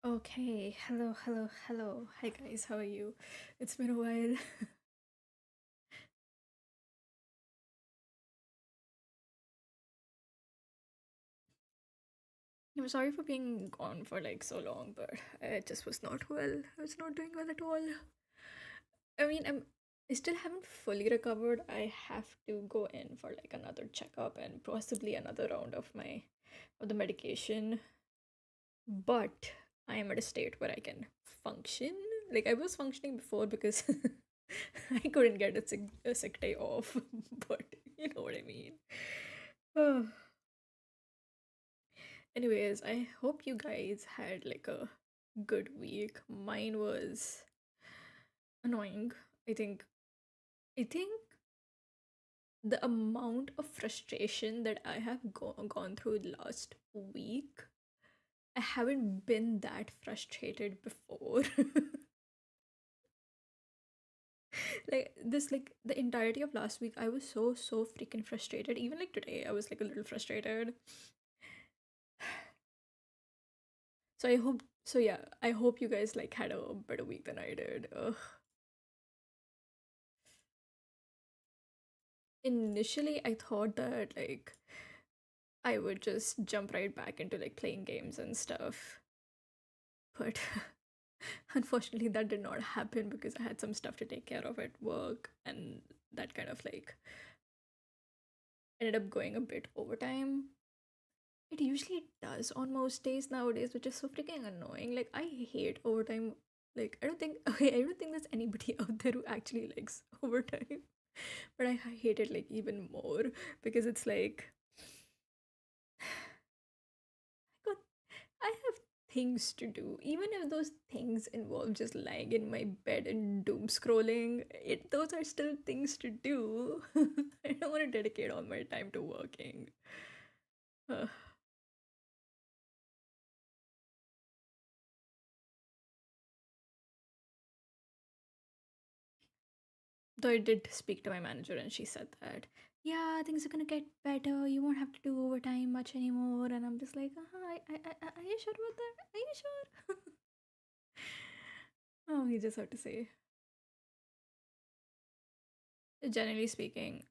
Okay, hello, hello, hello. Hi guys, how are you? It's been a while. I'm sorry for being gone for like so long, but I just was not well. I was not doing well at all. I mean, I still haven't fully recovered. I have to go in for like another checkup and possibly another round of the medication. But I am at a state where I can function. Like I was functioning before because I couldn't get a sick day off, but you know what I mean. Anyways, I hope you guys had like a good week. Mine was annoying. I think I think the amount of frustration that I have gone through the last week, I haven't been that frustrated before. Like the entirety of last week I was so freaking frustrated. Even like today I was like a little frustrated. I hope you guys like had a better week than I did. Ugh. Initially I thought that like I would just jump right back into like playing games and stuff, but unfortunately that did not happen because I had some stuff to take care of at work, and that kind of like ended up going a bit overtime. It usually does on most days nowadays, which is so freaking annoying. Like I hate overtime. Like I don't think okay, I don't think there's anybody out there who actually likes overtime. But I hate it like even more because it's like I got I have things to do. Even if those things involve just lying in my bed and doom scrolling, those are still things to do. I don't want to dedicate all my time to working. Ugh. Though I did speak to my manager and she said that, yeah, things are gonna get better. You won't have to do overtime much anymore. And I'm just like, are you sure about that? Are you sure? Oh, he just had to say. Generally speaking,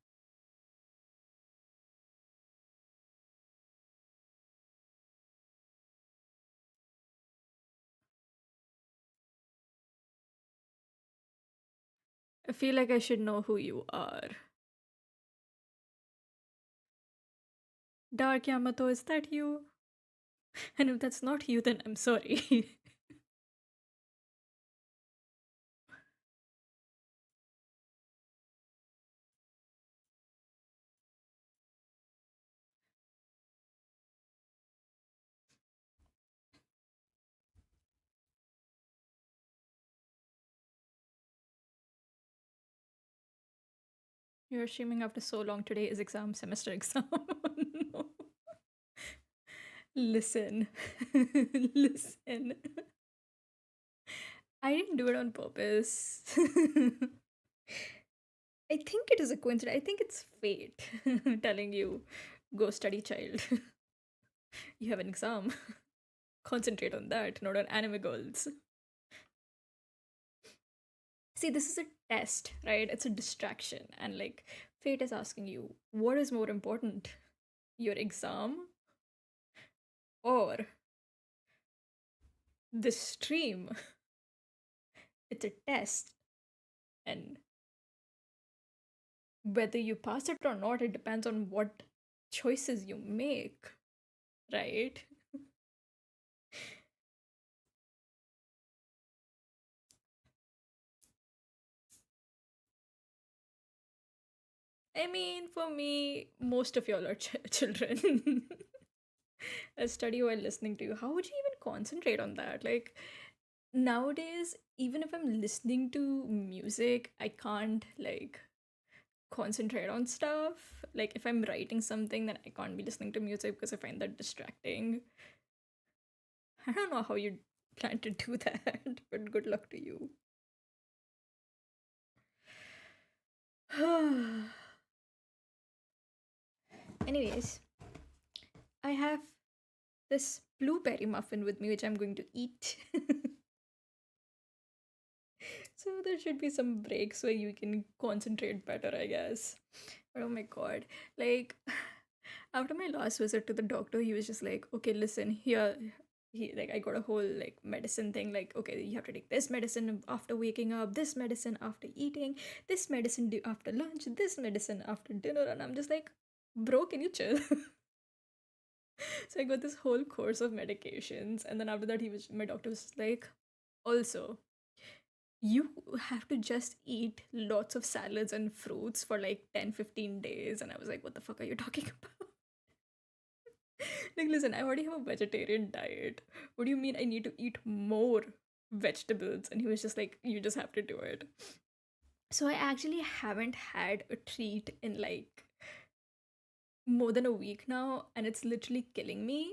I feel like I should know who you are. Dark Yamato, is that you? And if that's not you, then I'm sorry. You're streaming after so long. Today is exam semester exam. No. Listen. Listen. I didn't do it on purpose. I think it is a coincidence. I think it's fate telling you, go study, child. You have an exam. Concentrate on that, not on anime goals. See, this is a test, right? It's a distraction. And like, fate is asking you, what is more important? Your exam or this stream? It's a test. And whether you pass it or not, it depends on what choices you make, right? I mean, for me, most of y'all are children. I study while listening to you. How would you even concentrate on that? Like, nowadays, even if I'm listening to music, I can't, like, concentrate on stuff. Like, if I'm writing something, then I can't be listening to music because I find that distracting. I don't know how you plan to do that, but good luck to you. Anyways, I have this blueberry muffin with me, which I'm going to eat. So there should be some breaks where you can concentrate better, I guess. But oh my god. Like after my last visit to the doctor, he was just like, okay, listen, here he like I got a whole like medicine thing, like, okay, you have to take this medicine after waking up, this medicine after eating, this medicine after lunch, this medicine after dinner, and I'm just like, bro, can you chill? So I got this whole course of medications, and then after that, my doctor was like, also, you have to just eat lots of salads and fruits for like 10-15 days. And I was like, what the fuck are you talking about? Like, listen, I already have a vegetarian diet. What do you mean I need to eat more vegetables? And he was just like, you just have to do it. So I actually haven't had a treat in like more than a week now, and it's literally killing me.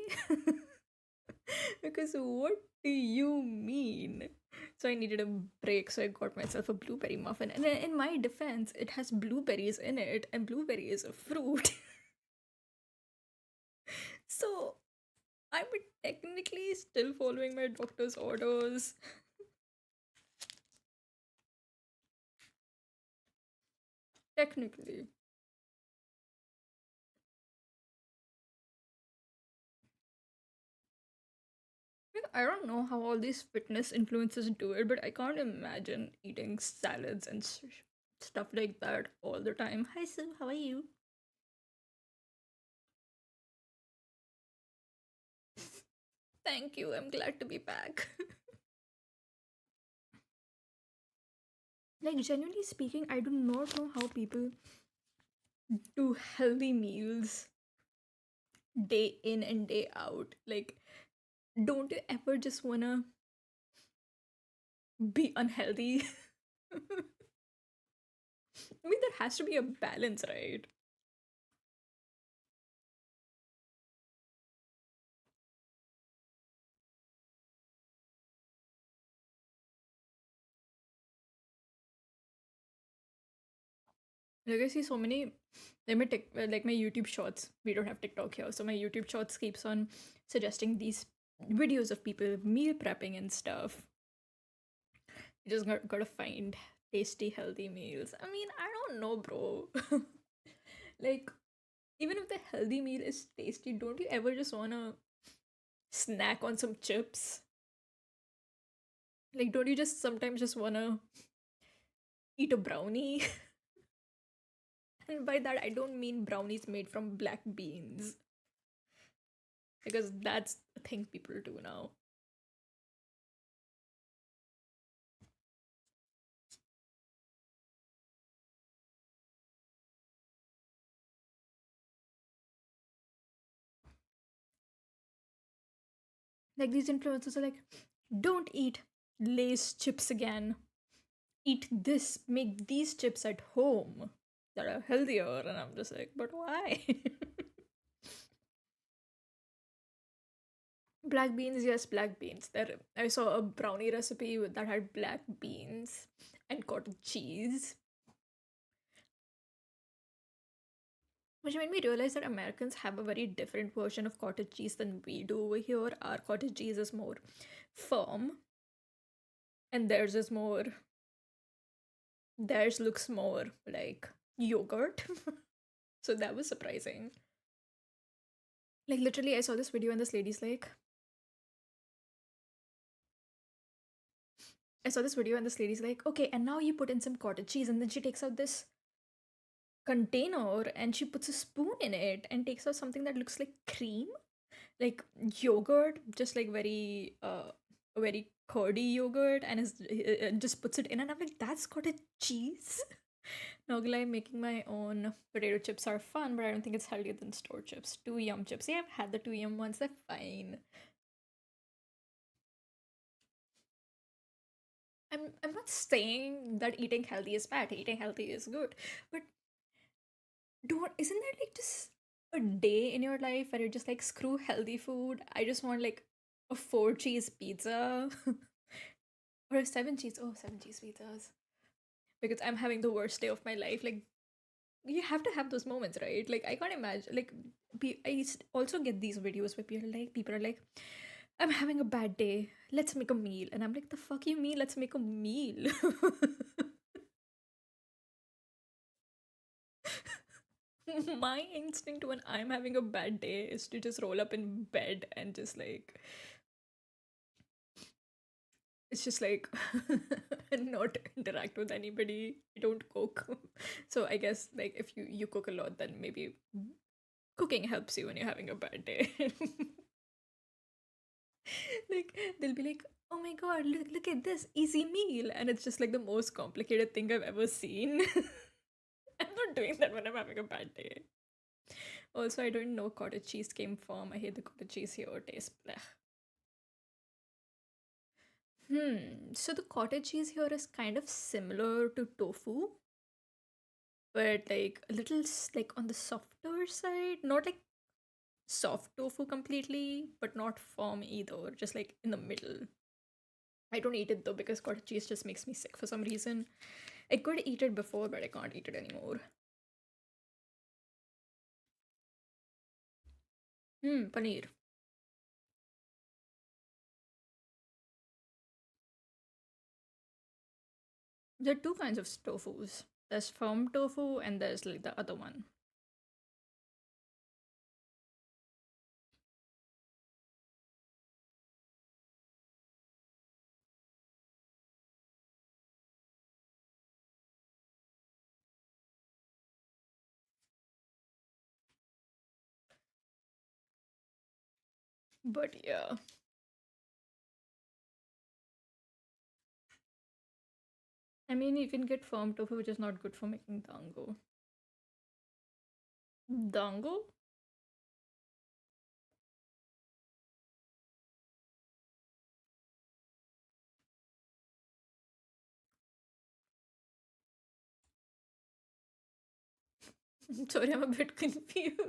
Because what do you mean? So I needed a break, so I got myself a blueberry muffin. And in my defense, it has blueberries in it, and blueberry is a fruit. So I'm technically still following my doctor's orders. Technically. Like, I don't know how all these fitness influencers do it, but I can't imagine eating salads and stuff like that all the time. Hi, Sue, how are you? Thank you, I'm glad to be back. Like, genuinely speaking, I do not know how people do healthy meals day in and day out. Like, don't you ever just wanna be unhealthy? I mean, there has to be a balance, right? Like I see so many, like like my YouTube Shorts. We don't have TikTok here, so my YouTube Shorts keeps on suggesting these videos of people meal prepping and stuff. You just gotta find tasty, healthy meals. I mean, I don't know, bro. Like, even if the healthy meal is tasty, don't you ever just wanna snack on some chips? Like, don't you just sometimes just wanna eat a brownie? And by that, I don't mean brownies made from black beans, because that's a thing people do now. Like, these influencers are like, don't eat Lay's chips again. Eat this, make these chips at home that are healthier. And I'm just like, but why? Black beans, yes, black beans. There, I saw a brownie recipe that had black beans and cottage cheese, which made me realize that Americans have a very different version of cottage cheese than we do over here. Our cottage cheese is more firm, and theirs looks more like yogurt. So that was surprising. Like, literally, I saw this video, and this lady's like, I saw this video, and this lady's like, okay, and now you put in some cottage cheese, and then she takes out this container and she puts a spoon in it and takes out something that looks like cream, like yogurt, just like very curdy yogurt, and just puts it in, and I'm like, that's cottage cheese. Now, like, making my own potato chips are fun, but I don't think it's healthier than store chips. Two yum chips. Yeah, I've had the two yum ones. They're fine. I'm not saying that eating healthy is bad. Eating healthy is good, but don't isn't there like just a day in your life where you're just like, screw healthy food? I just want like a four cheese pizza or a seven cheese. Oh, seven cheese pizzas, because I'm having the worst day of my life. Like, you have to have those moments, right? Like, I can't imagine. Like, also get these videos where people are like, I'm having a bad day. Let's make a meal, and I'm like, the fuck you mean? Let's make a meal. My instinct when I'm having a bad day is to just roll up in bed and just like, it's just like, not interact with anybody. I don't cook. So I guess, like, if you cook a lot, then maybe cooking helps you when you're having a bad day. Like, they'll be like, oh my god, look at this easy meal, and it's just like the most complicated thing I've ever seen. I'm not doing that when I'm having a bad day. Also, I don't know cottage cheese came from. I hate the cottage cheese here. It tastes blech. So the cottage cheese here is kind of similar to tofu, but like a little like on the softer side. Not like soft tofu completely, but not firm either. Just like in the middle. I don't eat it though because cottage cheese just makes me sick for some reason. I could eat it before, but I can't eat it anymore. Paneer. There are two kinds of tofus. There's firm tofu and there's like the other one. But yeah. I mean, you can get firm tofu, which is not good for making dango. Dango? Sorry, I'm a bit confused.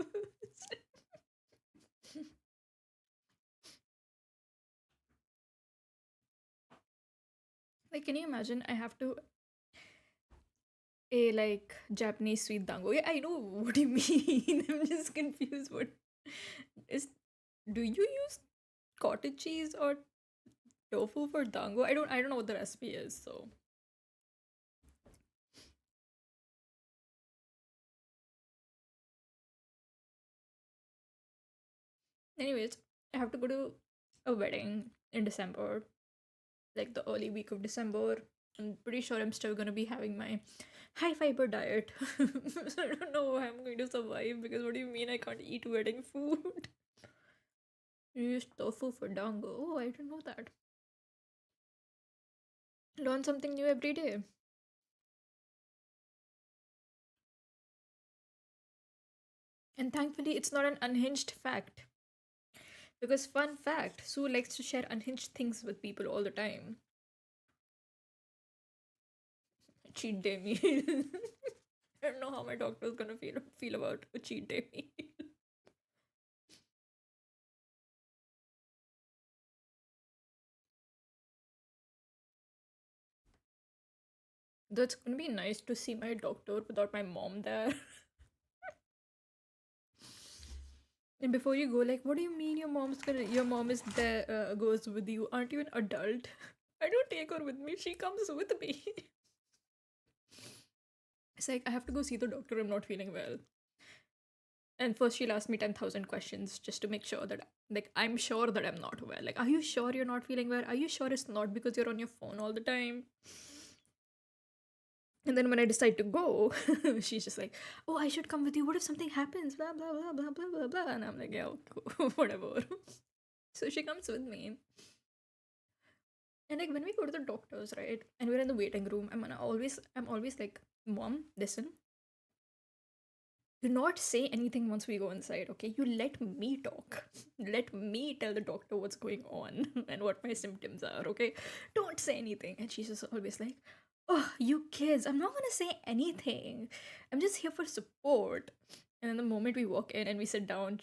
Like, can you imagine? I have to. A like Japanese sweet dango. Yeah, I know what you mean. I'm just confused. What is? Do you use cottage cheese or tofu for dango? I don't know what the recipe is. So, anyways, I have to go to a wedding in December, like the early week of December. I'm pretty sure I'm still gonna be having my high fiber diet. So I don't know how I'm going to survive because what do you mean I can't eat wedding food? You use tofu for dango. Oh, I didn't know that. Learn something new every day. And thankfully, it's not an unhinged fact. Because, fun fact, Sue likes to share unhinged things with people all the time. Cheat day meal. I don't know how my doctor is gonna feel about a cheat day meal. Though it's gonna be nice to see my doctor without my mom there. And before you go, like, what do you mean your mom is there, goes with you? Aren't you an adult? I don't take her with me. She comes with me. It's like I have to go see the doctor. I'm not feeling well. And first, she'll ask me 10,000 questions just to make sure that, like, I'm sure that I'm not well. Like, are you sure you're not feeling well? Are you sure it's not because you're on your phone all the time? And then when I decide to go, she's just like, oh, I should come with you. What if something happens? Blah, blah, blah, blah, blah, blah, blah. And I'm like, yeah, cool. Whatever. So she comes with me. And like when we go to the doctors, right? And we're in the waiting room, I'm always like, Mom, listen, do not say anything once we go inside, okay? You let me talk. Let me tell the doctor what's going on and what my symptoms are, okay? Don't say anything. And she's just always like, oh, you kids, I'm not gonna say anything. I'm just here for support. And then the moment we walk in and we sit down,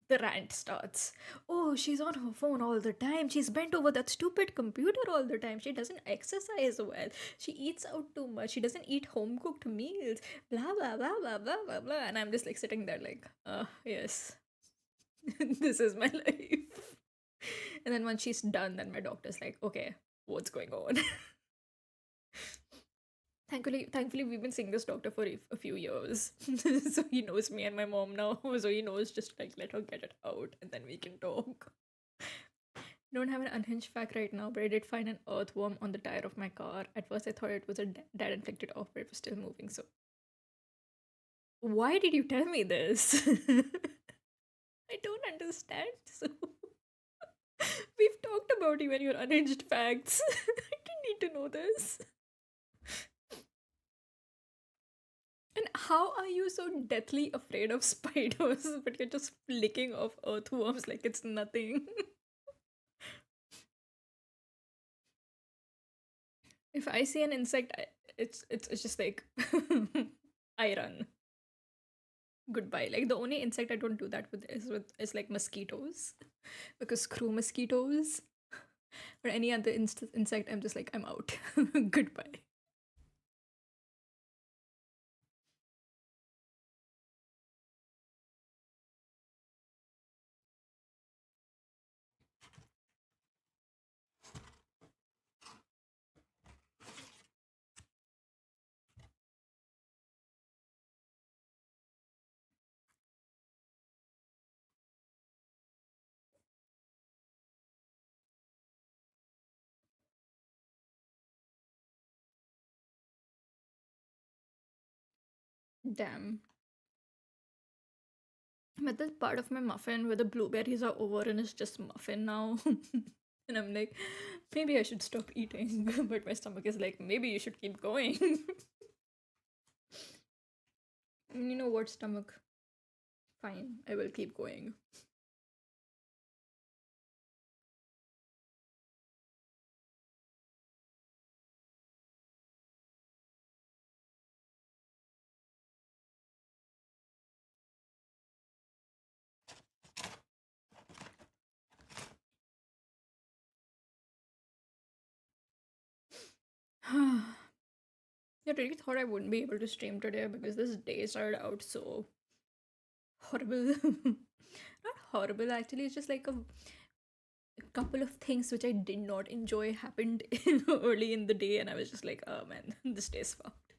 the rant starts. Oh, she's on her phone all the time. She's bent over that stupid computer all the time. She doesn't exercise well. She eats out too much. She doesn't eat home cooked meals. Blah, blah, blah, blah, blah, blah, blah. And I'm just like sitting there, like, yes, this is my life. And then once she's done, then my doctor's like, okay, what's going on? Thankfully, we've been seeing this doctor for a few years, so he knows me and my mom now. So he knows just like let her get it out, and then we can talk. Don't have an unhinged fact right now, but I did find an earthworm on the tire of my car. At first, I thought it was a dad inflicted off, but it was still moving. So, why did you tell me this? I don't understand. So, we've talked about you and your unhinged facts. I didn't need to know this. And how are you so deathly afraid of spiders, but you're just flicking off earthworms like it's nothing? If I see an insect, it's just like I run. Goodbye. Like the only insect I don't do that with is like mosquitoes, because screw mosquitoes. Or any other insect, I'm just like I'm out. Goodbye. Damn. But this part of my muffin where the blueberries are over and it's just muffin now. And I'm like, maybe I should stop eating. But my stomach is like, maybe you should keep going. And you know what, stomach? Fine, I will keep going. I really thought I wouldn't be able to stream today because this day started out so horrible. Not horrible, actually. It's just like a couple of things which I did not enjoy happened early in the day, and I was just like, oh man, this day's fucked.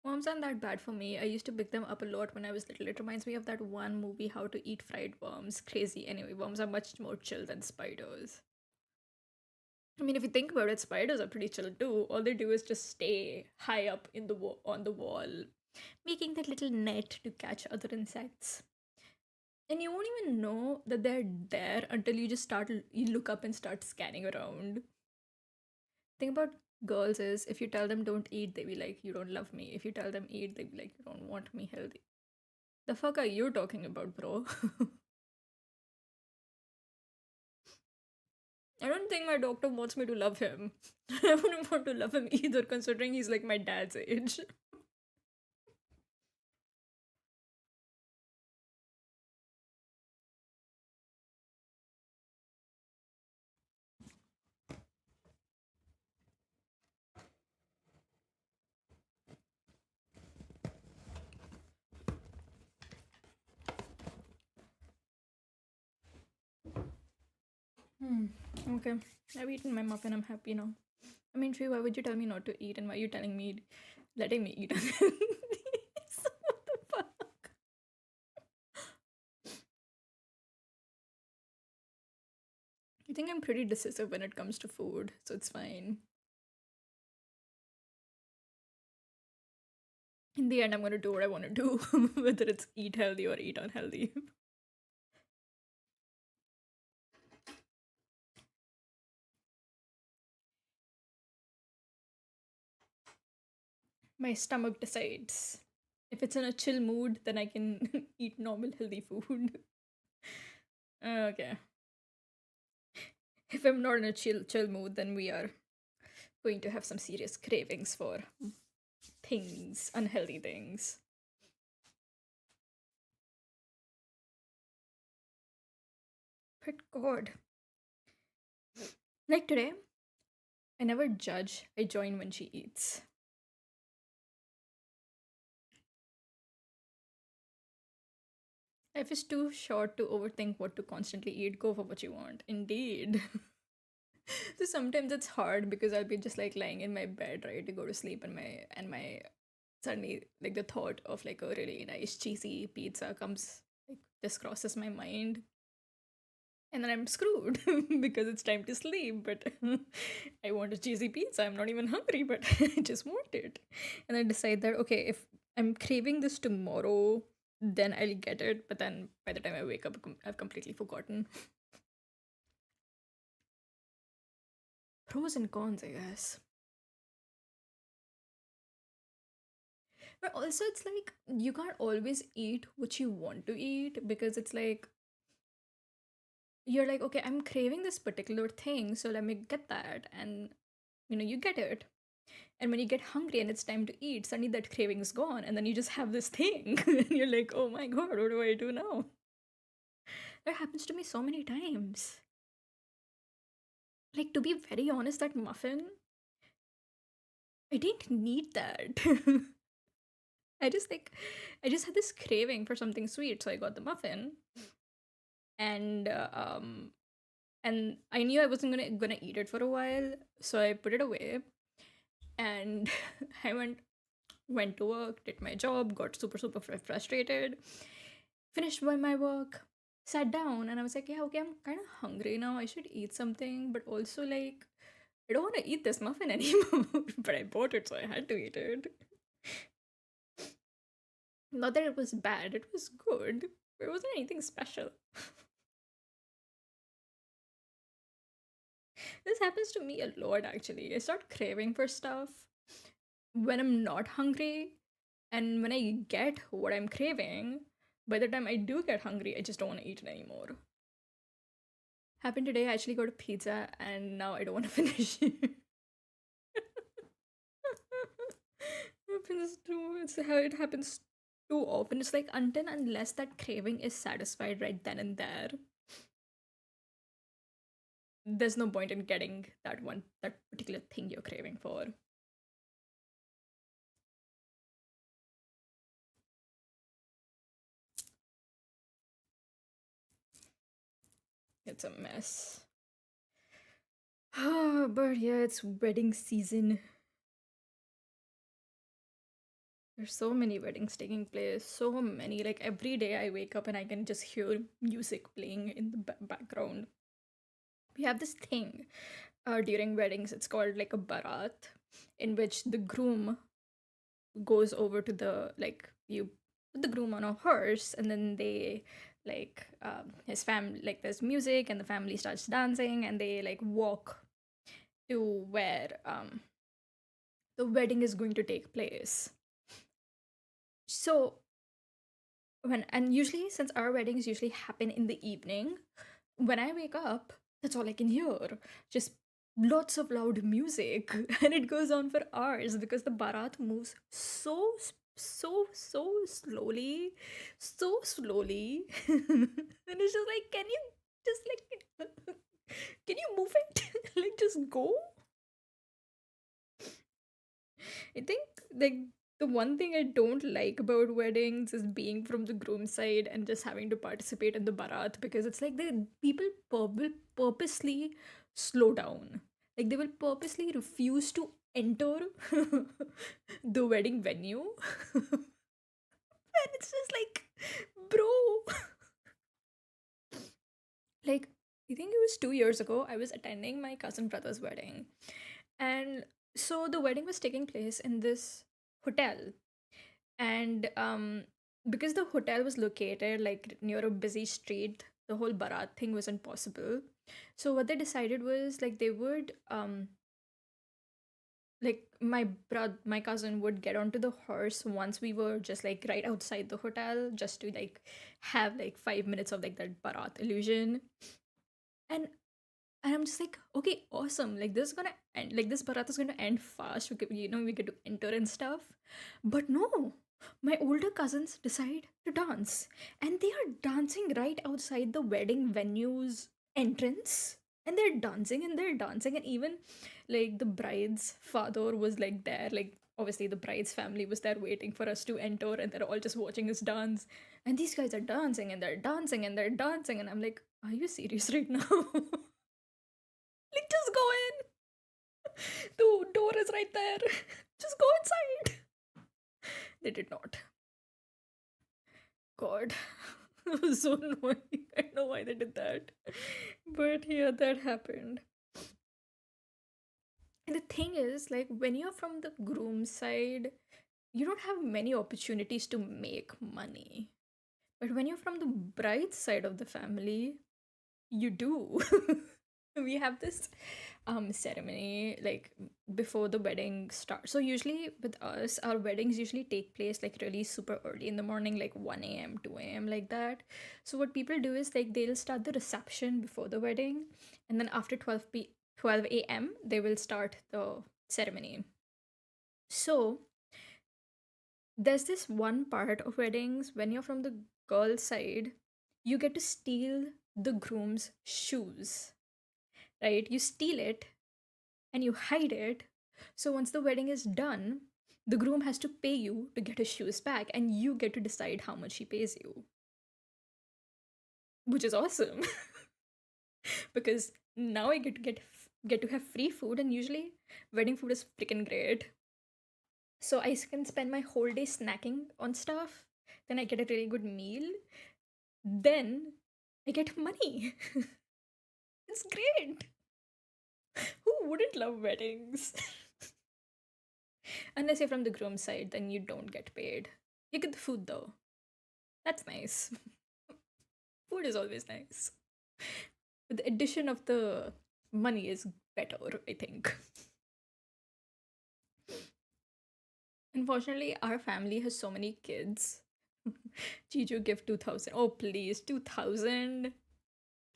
Worms aren't that bad for me. I used to pick them up a lot when I was little. It reminds me of that one movie, How to Eat Fried Worms. Crazy. Anyway, worms are much more chill than spiders. I mean, if you think about it, spiders are pretty chill too. All they do is just stay high up in the on the wall, making that little net to catch other insects. And you won't even know that they're there until you just you look up and start scanning around. Thing about girls is if you tell them don't eat, they be like, you don't love me. If you tell them eat, they be like, you don't want me healthy. The fuck are you talking about, bro? I don't think my doctor wants me to love him. I wouldn't want to love him either, considering he's like my dad's age. Hmm. Okay. I've eaten my muffin. I'm happy now. I mean, Tree, why would you tell me not to eat, and why are you telling me, letting me eat? So what the fuck? I think I'm pretty decisive when it comes to food, so it's fine. In the end, I'm gonna do what I want to do, whether it's eat healthy or eat unhealthy. My stomach decides. If it's in a chill mood, then I can eat normal healthy food. Okay. If I'm not in a chill mood, then we are going to have some serious cravings for things, unhealthy things. But God, like today, I never judge. I join when she eats. Life is too short to overthink what to constantly eat. Go for what you want. Indeed. So sometimes it's hard because I'll be just like lying in my bed, right, to go to sleep, and my suddenly like the thought of like a really nice cheesy pizza comes, like, just crosses my mind, and then I'm screwed because it's time to sleep. But I want a cheesy pizza. I'm not even hungry, but I just want it. And I decide that okay, if I'm craving this tomorrow, then I'll get it. But then by the time I wake up, I've completely forgotten. Pros and cons, I guess. But also, it's like you can't always eat what you want to eat because it's like you're like, okay, I'm craving this particular thing, so let me get that. And you get it. And when you get hungry and it's time to eat, suddenly that craving is gone. And then you just have this thing. And you're like, oh my God, what do I do now? That happens to me so many times. Like, to be very honest, that muffin, I didn't need that. I just like, I just had this craving for something sweet. So I got the muffin. And and I knew I wasn't gonna eat it for a while, so I put it away. And I went to work, did my job, got super frustrated, finished my work, sat down, and I was like, yeah, okay, I'm kind of hungry now. I should eat something, but also like I don't want to eat this muffin anymore. But I bought it, so I had to eat it. Not that it was bad; it was good. But it wasn't anything special. This happens to me a lot, actually. I start craving for stuff when I'm not hungry, and when I get what I'm craving, by the time I do get hungry, I just don't want to eat it anymore. Happened today, I actually got a pizza and now I don't want to finish it. Happens too. It's how it happens too often. It's like until unless that craving is satisfied right then and there, there's no point in getting that particular thing you're craving for. It's a mess. But yeah, it's wedding season. There's so many weddings taking place, so many. Like every day I wake up and I can just hear music playing in the background. We have this thing during weddings, it's called like a barat, in which the groom goes over to the, like, you put the groom on a horse, and then they, like, his family, like, there's music and the family starts dancing, and they like walk to where the wedding is going to take place. So when, and usually since our weddings usually happen in the evening, when I wake up, that's all I can hear. Just lots of loud music, and it goes on for hours because the barat moves so slowly, so slowly. And it's just like, can you just like, can you move it? Like, just go. I think, like, the one thing I don't like about weddings is being from the groom side and just having to participate in the barat, because it's like the people will purposely slow down. Like they will purposely refuse to enter the wedding venue. And it's just like, bro. Like, I think it was 2 years ago, I was attending my cousin brother's wedding. And so the wedding was taking place in this hotel. And because the hotel was located like near a busy street, the whole barat thing was impossible. So what they decided was, like, they would like, my cousin would get onto the horse once we were just like right outside the hotel, just to like have like 5 minutes of like that barat illusion. And and I'm just like, okay, awesome. Like this is gonna end. Like this barat is gonna end fast. We get to enter and stuff. But no, my older cousins decide to dance, and they are dancing right outside the wedding venue's entrance. And they're dancing and they're dancing, and even like the bride's father was like there. Like obviously the bride's family was there waiting for us to enter, and they're all just watching us dance. And these guys are dancing and they're dancing and they're dancing, and I'm like, are you serious right now? Like, just go in. The door is right there. Just go inside. They did not. God. It was so annoying. I don't know why they did that. But yeah, that happened. And the thing is, like, when you're from the groom side, you don't have many opportunities to make money. But when you're from the bride side of the family, you do. We have this ceremony like before the wedding starts. So usually with us, our weddings usually take place like really super early in the morning, like 1 a.m., 2 a.m., like that. So what people do is like they'll start the reception before the wedding, and then after 12 a.m. they will start the ceremony. So there's this one part of weddings when you're from the girl side, you get to steal the groom's shoes, right? You steal it and you hide it. So once the wedding is done, the groom has to pay you to get his shoes back, and you get to decide how much he pays you, which is awesome. Because now I get to have free food, and usually wedding food is freaking great. So I can spend my whole day snacking on stuff. Then I get a really good meal. Then I get money. It's great. Who wouldn't love weddings? Unless you're from the groom side, then you don't get paid. You get the food though. That's nice. Food is always nice. But the addition of the money is better, I think. Unfortunately, our family has so many kids. Chichu, give 2000. Oh, please, 2000.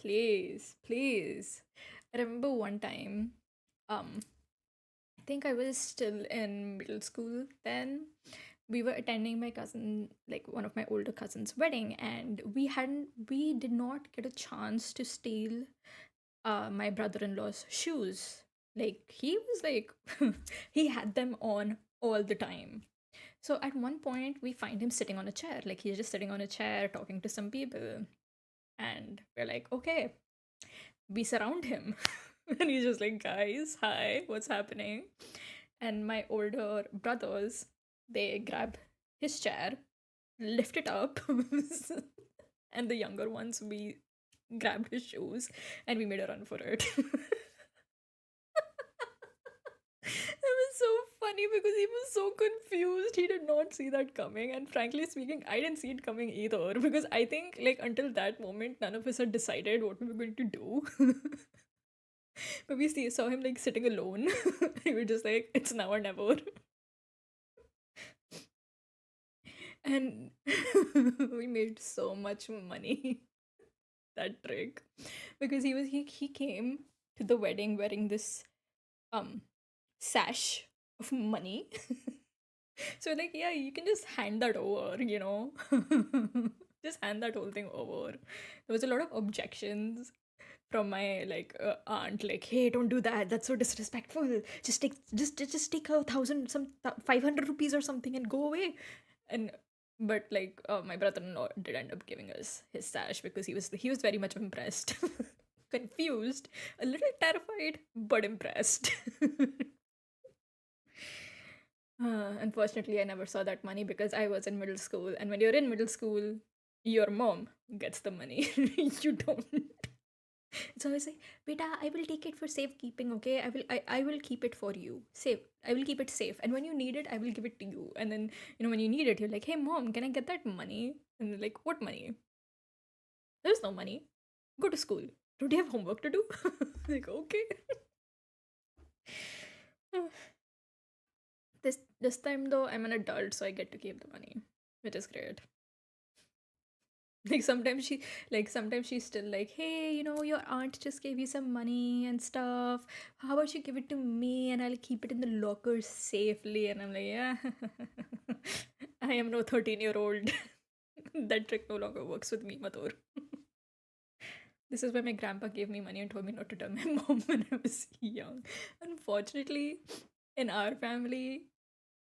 Please, please. I remember one time, um, I think I was still in middle school then. We were attending my cousin, like one of my older cousins' wedding, and we did not get a chance to steal my brother-in-law's shoes. Like he was like he had them on all the time. So at one point we find him sitting on a chair, like he's just sitting on a chair talking to some people, and we're like, okay, we surround him. And he's just like, guys, hi, what's happening? And my older brothers, they grab his chair, lift it up, and the younger ones, we grabbed his shoes and we made a run for it. It was so funny because he was so confused. He did not see that coming. And frankly speaking, I didn't see it coming either because I think, like, until that moment, none of us had decided what we were going to do. But saw him, like, sitting alone. We were just like, it's now or never. And we made so much money that trick because he came to the wedding wearing this um sash of money. So like, yeah, you can just hand that over, just hand that whole thing over. There was a lot of objections from my like aunt, like, hey, don't do that, that's so disrespectful, just take 1,000 some 500 rupees or something and go away. And but like my brother-in-law did end up giving us his sash because he was very much impressed. Confused, a little terrified, but impressed. Unfortunately, I never saw that money because I was in middle school, and when you're in middle school, your mom gets the money. You don't. It's always like, beta, I will take it for safekeeping, okay? I will keep it for you. Safe. I will keep it safe. And when you need it, I will give it to you. And then, when you need it, you're like, hey mom, can I get that money? And they're like, what money? There's no money. Go to school. Don't you have homework to do? Like, okay. This time though, I'm an adult, so I get to keep the money, which is great. Like sometimes she's still like, hey, your aunt just gave you some money and stuff. How about you give it to me and I'll keep it in the locker safely? And I'm like, yeah. I am no 13-year-old. That trick no longer works with me, Matur. This is why my grandpa gave me money and told me not to tell my mom when I was young. Unfortunately, in our family,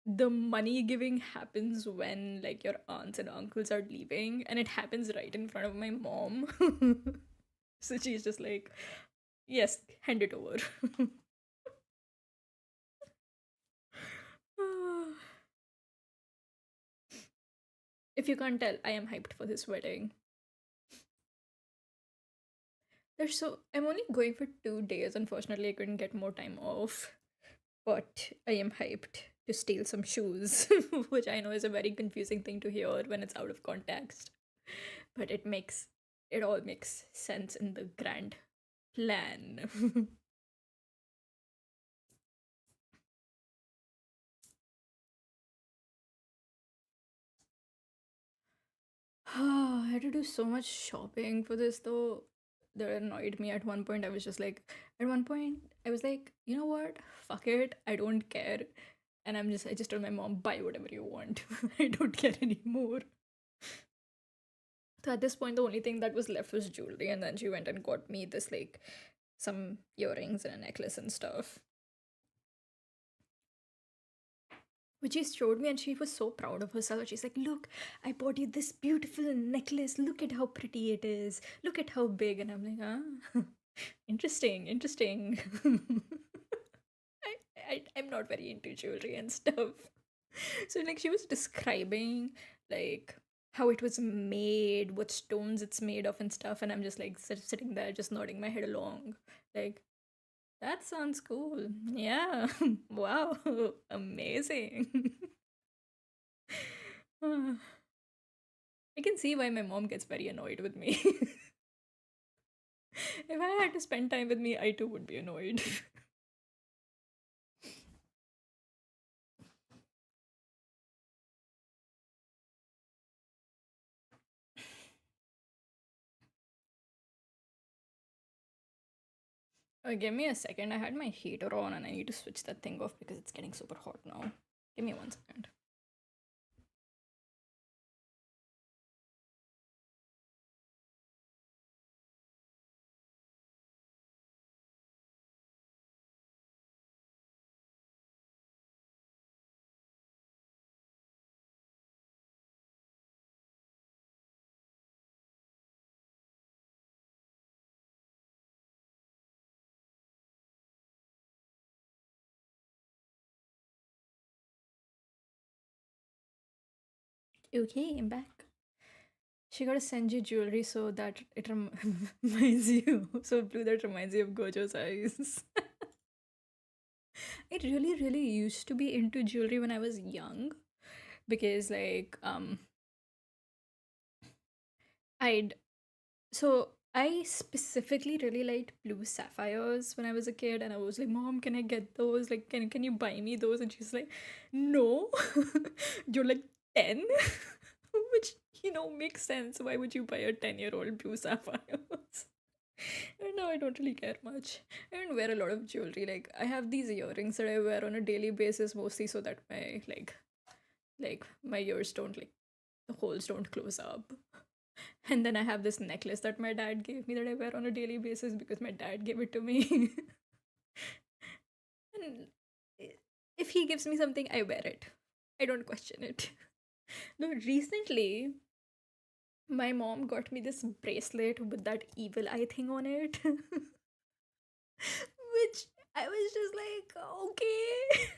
the money giving happens when like your aunts and uncles are leaving, and it happens right in front of my mom. So she's just like, yes, hand it over. If you can't tell, I am hyped for this wedding. I'm only going for 2 days. Unfortunately, I couldn't get more time off, but I am hyped to steal some shoes, which I know is a very confusing thing to hear when it's out of context, but it all makes sense in the grand plan. I had to do so much shopping for this though. That annoyed me at one point. At one point, I was like, you know what? Fuck it. I don't care. And I just told my mom, buy whatever you want. I don't care anymore. So at this point, the only thing that was left was jewelry. And then she went and got me this, like, some earrings and a necklace and stuff, which she showed me, and she was so proud of herself. She's like, look, I bought you this beautiful necklace. Look at how pretty it is. Look at how big. And I'm like, interesting. I'm not very into jewelry and stuff. So like she was describing like how it was made, what stones it's made of and stuff, and I'm just like sitting there just nodding my head along, like, that sounds cool. Yeah. Wow. Amazing. I can see why my mom gets very annoyed with me. If I had to spend time with me, I too would be annoyed. Give me a second. I had my heater on and I need to switch that thing off because it's getting super hot now. Give me 1 second. Okay, I'm back. She gotta send you jewelry so that it reminds you. So blue that reminds you of Gojo's eyes. I really, really used to be into jewelry when I was young because, like, I'd so I specifically really liked blue sapphires when I was a kid, and I was like, "Mom, can I get those? Like, can you buy me those?" And she's like, "No, you're like 10," which makes sense. Why would you buy a 10-year-old blue sapphires? And now I don't really care much. I don't wear a lot of jewelry. Like I have these earrings that I wear on a daily basis, mostly so that my my ears don't the holes don't close up. And then I have this necklace that my dad gave me that I wear on a daily basis because my dad gave it to me. And if he gives me something, I wear it. I don't question it. No, recently my mom got me this bracelet with that evil eye thing on it. Which I was just like, okay.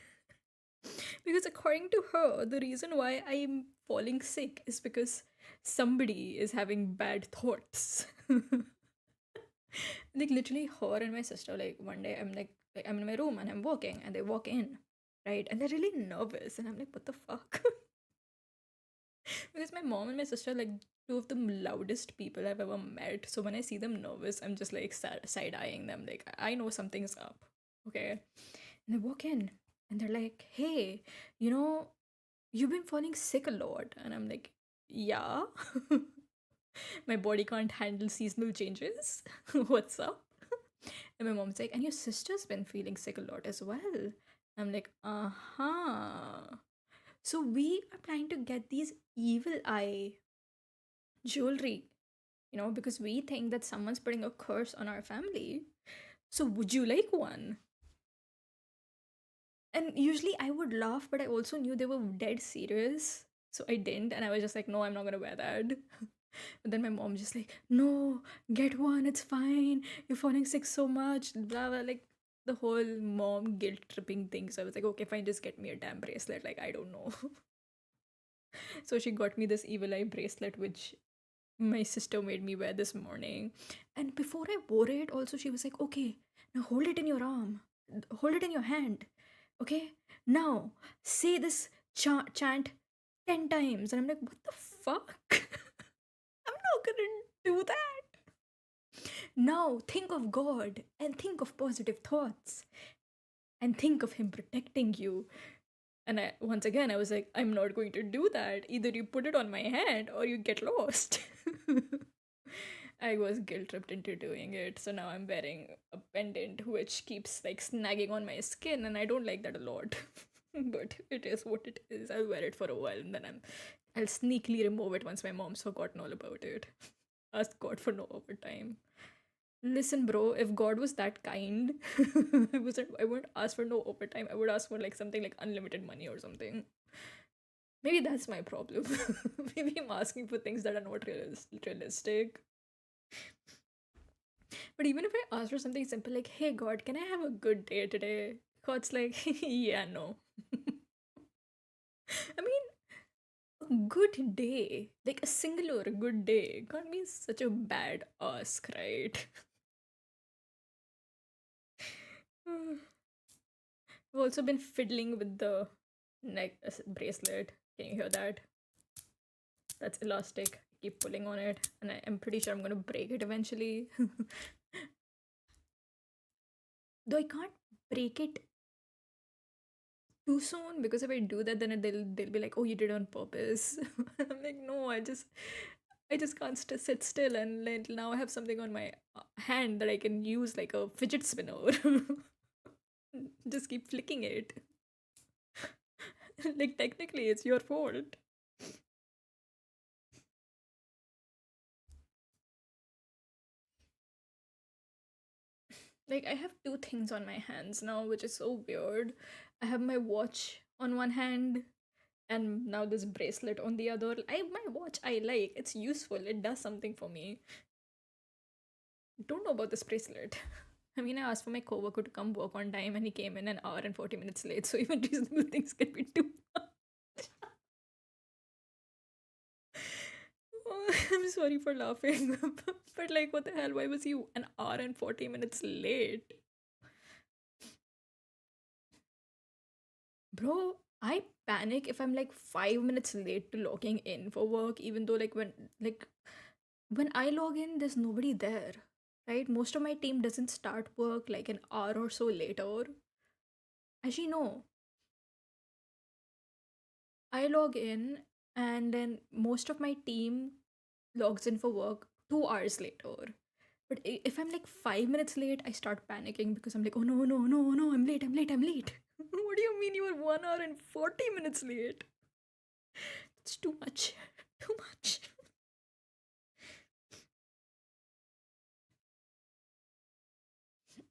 Because according to her, the reason why I'm falling sick is because somebody is having bad thoughts. Like literally her and my sister, like one day I'm in my room and I'm working and they walk in, right? And they're really nervous and I'm like, what the fuck? Because my mom and my sister are like two of the loudest people I've ever met. So when I see them nervous, I'm just like side eyeing them. Like I know something's up. Okay. And they walk in and they're like, hey, you know, you've been falling sick a lot. And I'm like, yeah. My body can't handle seasonal changes. What's up? And my mom's like, and your sister's been feeling sick a lot as well. I'm like, uh-huh. So we are planning to get these evil eye jewelry, because we think that someone's putting a curse on our family. So would you like one? And usually I would laugh, but I also knew they were dead serious. So I didn't, and I was just like, no, I'm not gonna wear that. But then my mom just like, no, get one, it's fine. You're falling sick so much, blah blah, like the whole mom guilt tripping thing. So I was like, okay, fine, just get me a damn bracelet. Like, I don't know. So she got me this evil eye bracelet, which my sister made me wear this morning. And before I wore it, also she was like, okay, now hold it in your arm, hold it in your hand. Okay, now say this chant 10 times. And I'm like, what the fuck? I'm not gonna do that. Now think of God and think of positive thoughts and think of Him protecting you. And once again, I was like, I'm not going to do that. Either you put it on my hand or you get lost. I was guilt tripped into doing it. So now I'm wearing a pendant which keeps like snagging on my skin, and I don't like that a lot. But it is what it is. I'll wear it for a while and then I'll sneakily remove it once my mom's forgotten all about it. Ask God for no overtime. Listen, bro, if God was that kind, I wouldn't ask for no overtime. I would ask for like something like unlimited money or something. Maybe that's my problem. Maybe I'm asking for things that are not realistic. But even if I ask for something simple like, hey God, can I have a good day today? God's like, yeah, no. I mean, a good day, like a singular good day, can't be such a bad ask, right? I've also been fiddling with the neck bracelet. Can you hear that? That's elastic. I keep pulling on it, and I'm pretty sure I'm gonna break it eventually. Though I can't break it too soon because if I do that, then they'll be like, "Oh, you did it on purpose." I'm like, "No, I just can't sit still, and like, now I have something on my hand that I can use like a fidget spinner. Just keep flicking it. Like technically, it's your fault." Like I have two things on my hands now, which is so weird. I have my watch on one hand and now this bracelet on the other. My watch I like. It's useful. It does something for me. Don't know about this bracelet. I mean, I asked for my coworker to come work on time and he came in an hour and 40 minutes late. So even reasonable things can be too much. I'm sorry for laughing, but like, what the hell? Why was you an hour and 40 minutes late? Bro, I panic if I'm like 5 minutes late to logging in for work, even though like when I log in, there's nobody there. Right? Most of my team doesn't start work like an hour or so later. Actually, no. I log in and then most of my team logs in for work 2 hours later. But if I'm like 5 minutes late, I start panicking because I'm like, oh no, no, no, no, I'm late, I'm late, I'm late. What do you mean you were 1 hour and 40 minutes late? It's too much. Too much.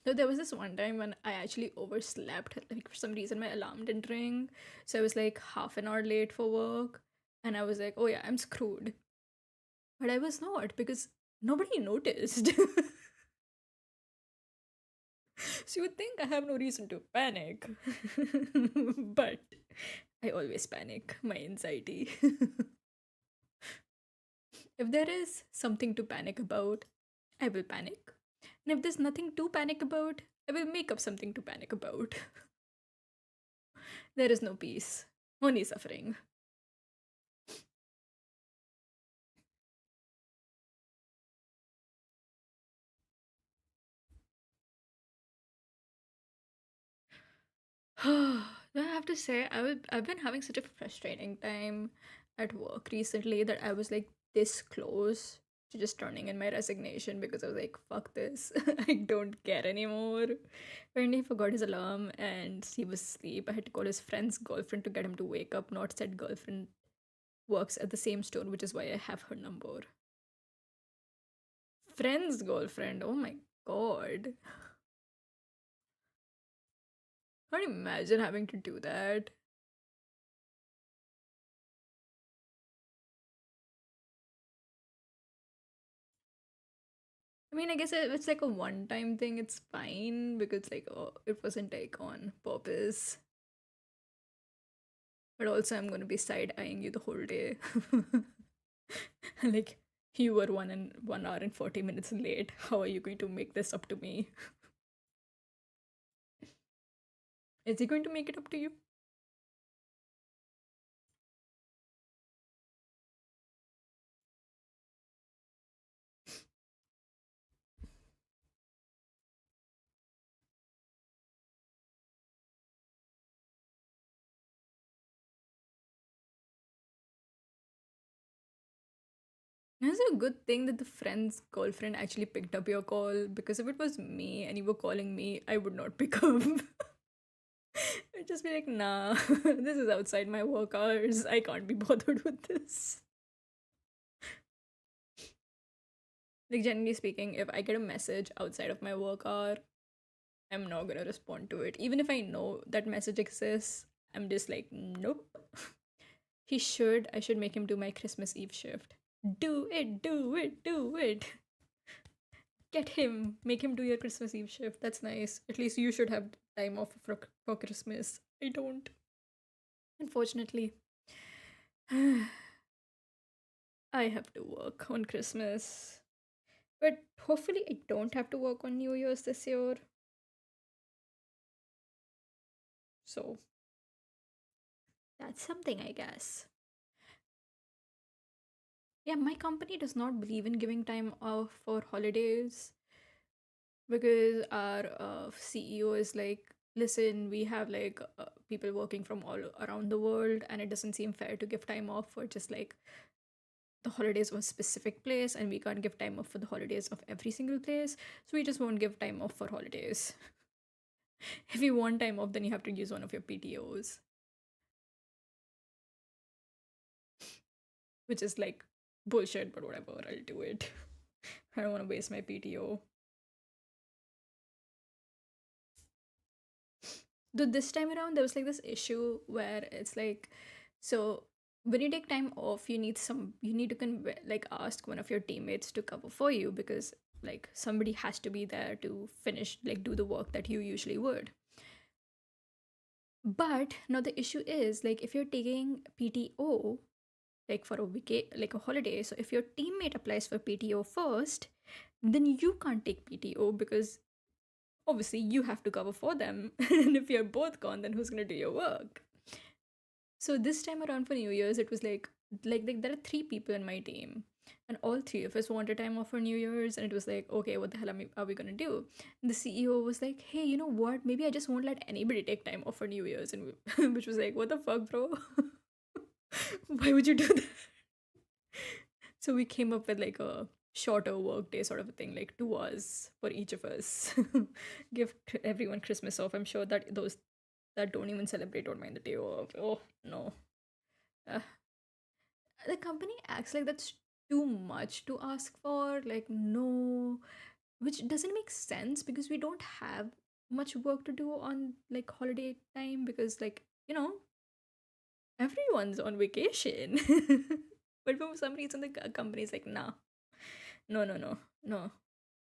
So there was this one time when I actually overslept. Like for some reason my alarm didn't ring. So I was like half an hour late for work. And I was like, oh yeah, I'm screwed. But I was not because nobody noticed. So you would think I have no reason to panic. But I always panic, my anxiety. If there is something to panic about, I will panic. And if there's nothing to panic about, I will make up something to panic about. There is no peace, only suffering. I have to say, I've been having such a frustrating time at work recently that I was like this close to just turning in my resignation because I was like, fuck this. I don't care anymore. Apparently, he forgot his alarm and he was asleep. I had to call his friend's girlfriend to get him to wake up. Not said girlfriend works at the same store, which is why I have her number. Friend's girlfriend. Oh my god. Can't imagine having to do that. I mean, I guess if it's like a one time thing, it's fine because, like, oh, it wasn't like on purpose. But also, I'm going to be side eyeing you the whole day. Like, you were 1 hour and 40 minutes late. How are you going to make this up to me? Is he going to make it up to you? It's a good thing that the friend's girlfriend actually picked up your call because if it was me and you were calling me, I would not pick up. I'd just be like, nah, this is outside my work hours. I can't be bothered with this. Like, generally speaking, if I get a message outside of my work hour, I'm not gonna respond to it. Even if I know that message exists, I'm just like, nope. I should make him do my Christmas Eve shift. Do it, do it, do it. Get him, make him do your Christmas Eve shift. That's nice. At least you should have time off for Christmas. I don't. Unfortunately, I have to work on Christmas. But hopefully, I don't have to work on New Year's this year. So that's something, I guess. Yeah, my company does not believe in giving time off for holidays because our CEO is like, listen, we have like people working from all around the world, and it doesn't seem fair to give time off for just like the holidays of a specific place, and we can't give time off for the holidays of every single place. So we just won't give time off for holidays. If you want time off, then you have to use one of your PTOs, which is like bullshit, but whatever, I'll do it. I don't want to waste my PTO. Though this time around, there was like this issue where it's like, so when you take time off, you need to like ask one of your teammates to cover for you because like somebody has to be there to finish like do the work that you usually would. But now the issue is like if you're taking PTO, like for a week, like a holiday. So if your teammate applies for PTO first, then you can't take PTO because obviously you have to cover for them. And if you're both gone, then who's gonna do your work? So this time around for New Year's, it was like there are three people in my team, and all three of us wanted time off for New Year's, and it was like, okay, what the hell are we gonna do? And the CEO was like, hey, you know what? Maybe I just won't let anybody take time off for New Year's, and which was like, what the fuck, bro? Why would you do that? So we came up with like a shorter work day sort of a thing, like 2 hours for each of us. Give everyone Christmas off. I'm sure that those that don't even celebrate don't mind the day off. Oh no. Uh, the company acts like that's too much to ask for. Like, no, which doesn't make sense because we don't have much work to do on like holiday time because, like, everyone's on vacation. But for some reason, the company's like, nah, no, no, no, no.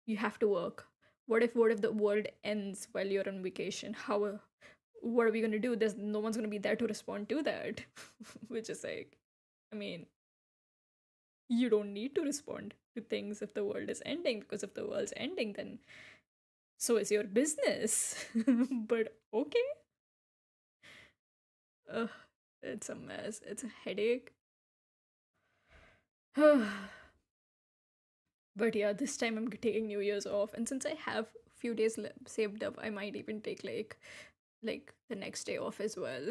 You have to work. What if the world ends while you're on vacation? What are we gonna do? There's no one's gonna be there to respond to that. Which is like, I mean, you don't need to respond to things if the world is ending, because if the world's ending, then so is your business. But okay. Ugh, it's a mess. It's a headache. But yeah, this time I'm taking New Year's off, and since I have a few days saved up, I might even take like the next day off as well,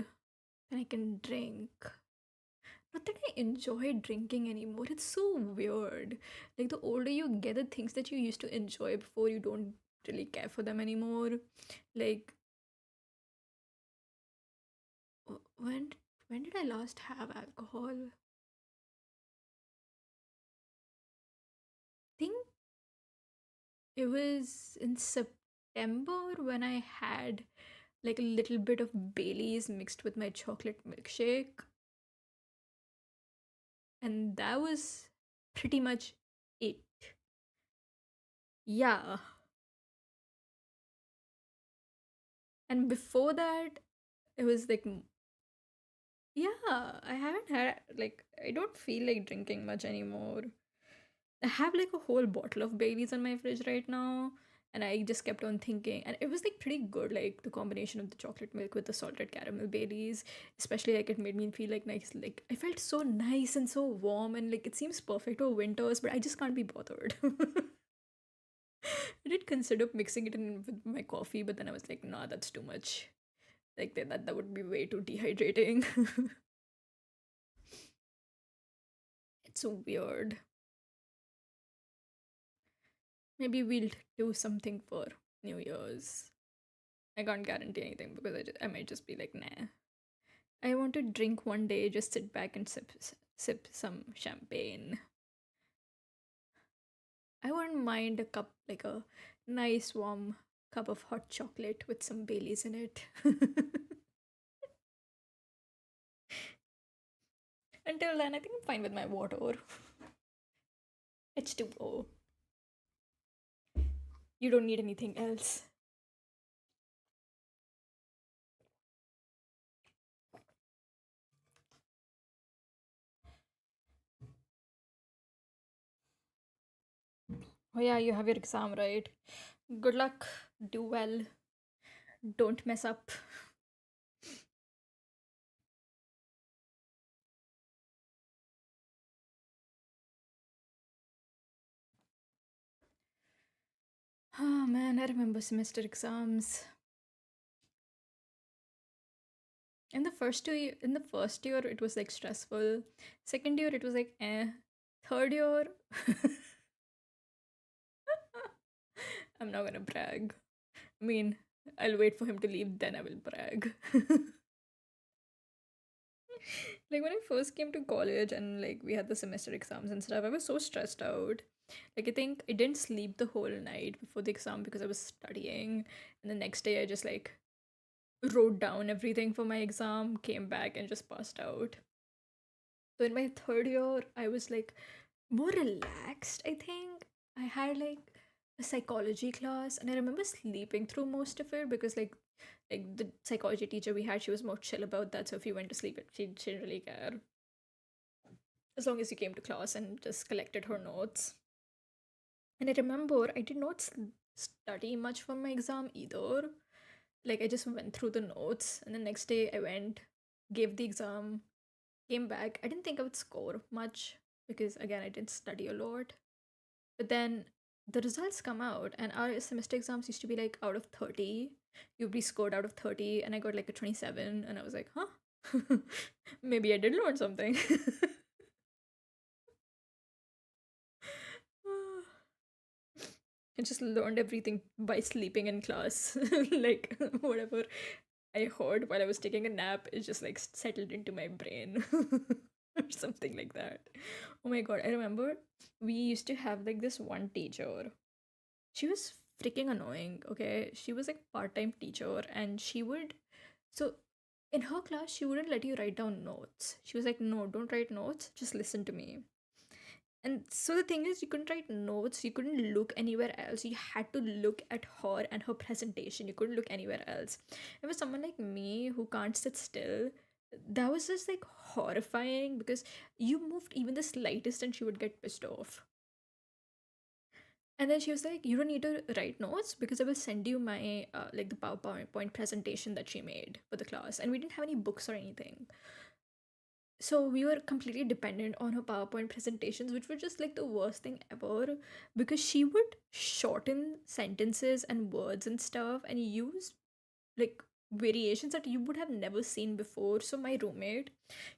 and I can drink. Not that I enjoy drinking anymore. It's so weird. Like the older you get, the things that you used to enjoy before, you don't really care for them anymore. Like when did I last have alcohol? Think it was in September when I had like a little bit of Bailey's mixed with my chocolate milkshake, and that was pretty much it. Yeah. And before that, it was like, yeah, I haven't had, like, I don't feel like drinking much anymore. I have like a whole bottle of Baileys in my fridge right now, and I just kept on thinking, and it was like pretty good, like the combination of the chocolate milk with the salted caramel Baileys, especially like it made me feel like nice, like I felt so nice and so warm, and like it seems perfect for winters, but I just can't be bothered. I did consider mixing it in with my coffee, but then I was like, nah, that's too much. Like that would be way too dehydrating. It's so weird. Maybe we'll do something for New Year's. I can't guarantee anything because I might just be like, nah. I want to drink one day, just sit back and sip some champagne. I wouldn't mind a cup, like a nice warm cup of hot chocolate with some Baileys in it. Until then, I think I'm fine with my water. H2O. You don't need anything else. Oh, yeah, you have your exam, right? Good luck. Do well. Don't mess up. Oh man, I remember semester exams. In the first year, it was like stressful. Second year, it was like eh. Third year, I'm not gonna brag. I mean, I'll wait for him to leave, then I will brag. Like when I first came to college and like we had the semester exams and stuff, I was so stressed out. Like I think I didn't sleep the whole night before the exam because I was studying, and the next day I just like wrote down everything for my exam, came back and just passed out. So in my third year, I was like more relaxed, I think. I had like a psychology class and I remember sleeping through most of it because like the psychology teacher we had, she was more chill about that. So if you went to sleep, she didn't really care. as long as you came to class and just collected her notes. And I remember I did not study much for my exam either. Like, I just went through the notes, and the next day I went, gave the exam, came back. I didn't think I would score much because, again, I didn't study a lot. But then the results come out, and our semester exams used to be like out of 30. You'd be scored out of 30, and I got like a 27, and I was like, huh? Maybe I did learn something. I just learned everything by sleeping in class. Like, whatever I heard while I was taking a nap is just like settled into my brain or something like that. Oh my god, I remember we used to have like this one teacher. She was freaking annoying, okay? She was like part-time teacher, and she would, so in her class she wouldn't let you write down notes. She was like, "No, don't write notes, just listen to me." And so the thing is, you couldn't write notes, you couldn't look anywhere else. You had to look at her and her presentation. You couldn't look anywhere else. And for someone like me who can't sit still, that was just like horrifying because you moved even the slightest and she would get pissed off. And then she was like, "You don't need to write notes because I will send you my like the PowerPoint presentation that she made for the class." And we didn't have any books or anything. So we were completely dependent on her PowerPoint presentations, which were just like the worst thing ever because she would shorten sentences and words and stuff and use like variations that you would have never seen before. So my roommate,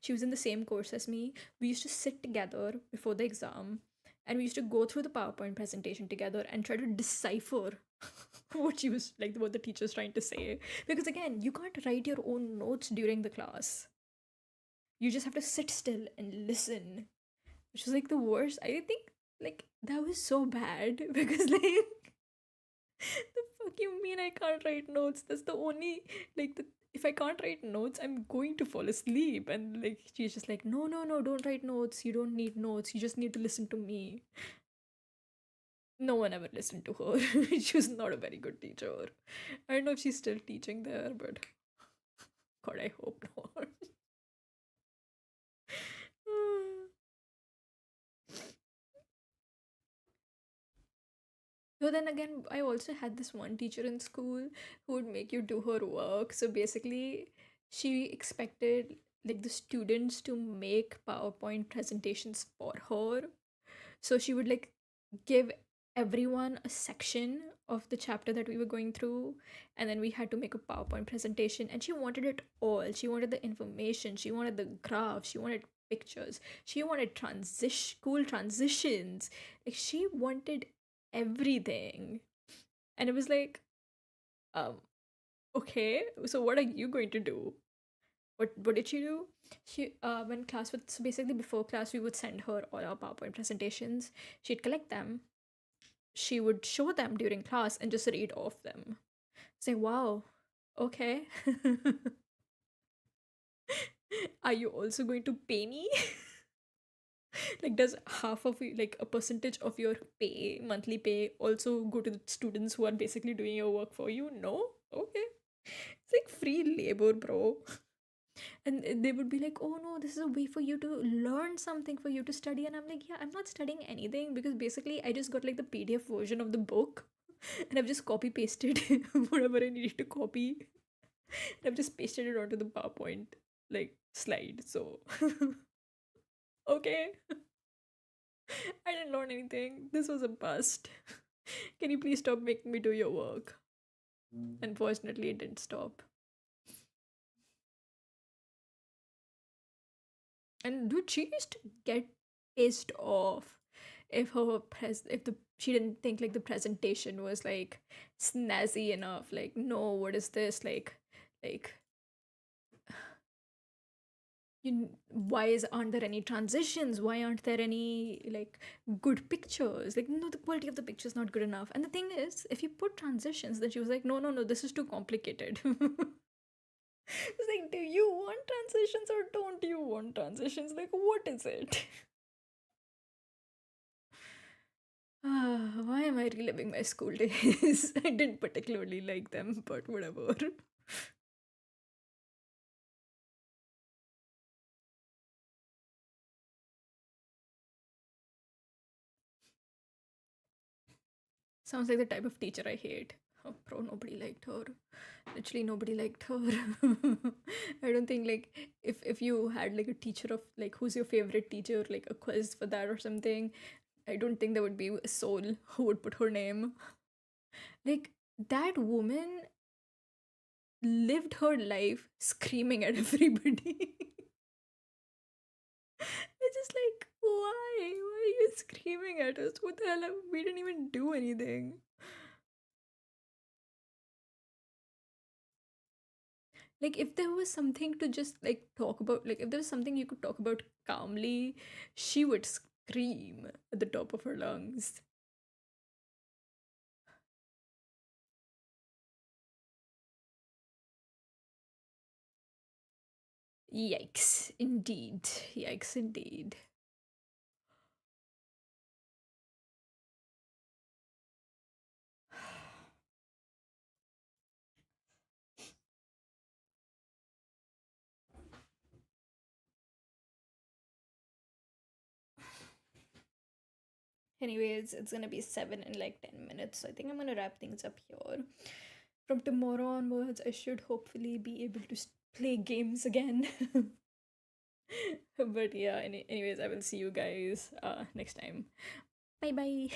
she was in the same course as me. We used to sit together before the exam and we used to go through the PowerPoint presentation together and try to decipher what she was like, what the teacher's trying to say. Because again, you can't write your own notes during the class. You just have to sit still and listen, which was like the worst. I think like that was so bad because like the fuck you mean I can't write notes? That's the only like the if I can't write notes, I'm going to fall asleep. And like she's just like, "No, no, no, don't write notes. You don't need notes. You just need to listen to me." No one ever listened to her. She was not a very good teacher. I don't know if she's still teaching there, but God, I hope not. So then again, I also had this one teacher in school who would make you do her work. So basically, she expected like the students to make PowerPoint presentations for her. So she would like give everyone a section of the chapter that we were going through, and then we had to make a PowerPoint presentation. And she wanted it all. She wanted the information, she wanted the graphs, she wanted pictures, she wanted cool transitions. Like she wanted everything. And it was like, um, okay, so what are you going to do? What did she do? She when class would so basically before class we would send her all our PowerPoint presentations. She'd collect them, she would show them during class and just read off them. Say, wow, okay. Are you also going to pay me? Like, does half of like a percentage of your pay, monthly pay, also go to the students who are basically doing your work for you? No? Okay. It's like free labor, bro. And they would be like, "Oh no, this is a way for you to learn something, for you to study." And I'm like, "Yeah, I'm not studying anything because basically I just got like the PDF version of the book and I've just copy pasted whatever I needed to copy. And I've just pasted it onto the PowerPoint like slide. So okay, I didn't learn anything. This was a bust. Can you please stop making me do your work?" Unfortunately, it didn't stop. And dude, she used to get pissed off if the she didn't think like the presentation was like snazzy enough. Like, no, what is this? Like why is aren't there any transitions? Why aren't there any like good pictures? Like, no, the quality of the picture is not good enough. And the thing is, if you put transitions, then she was like, "No, no, no, this is too complicated." It's like, do you want transitions or don't you want transitions? Like, what is it? Why am I reliving my school days? I didn't particularly like them, but whatever. Sounds like the type of teacher I hate. Oh, bro, nobody liked her. Literally, nobody liked her. I don't think like if you had like a teacher of like who's your favorite teacher, like a quiz for that or something, I don't think there would be a soul who would put her name. Like that woman lived her life screaming at everybody. It's just like, why? Why are you screaming at us? What the hell? We didn't even do anything. Like, if there was something to just like talk about, like, if there was something you could talk about calmly, she would scream at the top of her lungs. Yikes, indeed. Yikes, indeed. Anyways, it's gonna be 7 in like 10 minutes. So I think I'm gonna wrap things up here. From tomorrow onwards, I should hopefully be able to play games again. But yeah, anyways, I will see you guys next time. Bye bye.